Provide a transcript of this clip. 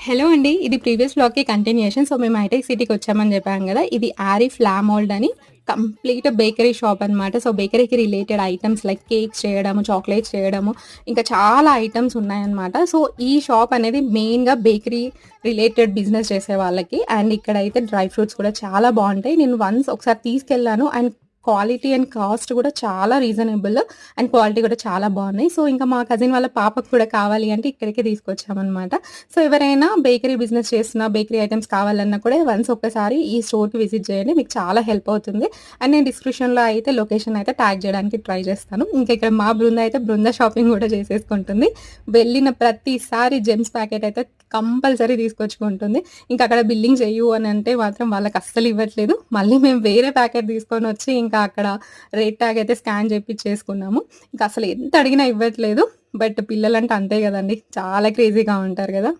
Hello అండి. ఇది previous వ్లాగ్‌కి కంటిన్యూయేషన్. సో, మేము హైటెక్ సిటీకి వచ్చామని చెప్పాం గదా! ఇది ఆరిఫ్ లామోల్డ్ అని కంప్లీట్ బేకరీ షాప్ అనమాట. సో, బేకరీకి రిలేటెడ్ ఐటెమ్స్ లైక్ కేక్స్ చేయడము, చాక్లేట్స్ చేయడము, ఇంకా చాలా ఐటెమ్స్ ఉన్నాయన్నమాట. సో, ఈ షాప్ అనేది మెయిన్‌గా బేకరీ రిలేటెడ్ బిజినెస్ చేసే వాళ్ళకి. అండ్ ఇక్కడైతే డ్రై ఫ్రూట్స్ కూడా చాలా బావుంటాయి. నేను వన్స్ ఒకసారి తీసుకెళ్ళాను. అండ్ క్వాలిటీ అండ్ కాస్ట్ కూడా చాలా రీజనబుల్. అండ్ క్వాలిటీ కూడా చాలా బావున్నాయి. సో, ఇంకా మా కజిన్ వాళ్ళ పాపకు కూడా కావాలి అంటే ఇక్కడికే తీసుకొచ్చామనమాట. సో, ఎవరైనా బేకరీ బిజినెస్ చేస్తున్నా, బేకరీ ఐటెమ్స్ కావాలన్నా కూడా వన్స్ ఒక్కసారి ఈ స్టోర్‌కి విజిట్ చేయండి. మీకు చాలా హెల్ప్ అవుతుంది. అండ్ నేను డిస్క్రిప్షన్‌లో అయితే లొకేషన్ అయితే ట్యాగ్ చేయడానికి ట్రై చేస్తాను. ఇంకా ఇక్కడ మా బృంద అయితే బృంద షాపింగ్ కూడా చేసేసుకుంటుంది. వెళ్ళిన ప్రతిసారి జెమ్స్ ప్యాకెట్ అయితే కంపల్సరీ తీసుకొచ్చుకుంటుంది. ఇంకా అక్కడ బిల్లింగ్ చెయ్యు అని అంటే మాత్రం వాళ్ళకి అస్సలు ఇవ్వట్లేదు. మళ్ళీ మేము వేరే ప్యాకెట్ తీసుకొనొచ్చి ఇంకా అక్కడ రేట్ ట్యాగ్ అయితే స్కాన్ చేపిచ్చేసుకున్నాము. ఇంకా అసలు ఎంత అడిగినా ఇవ్వట్లేదు. బట్ పిల్లలంటే అంతే గదండీ! చాలా క్రేజీగా ఉంటారు గదా!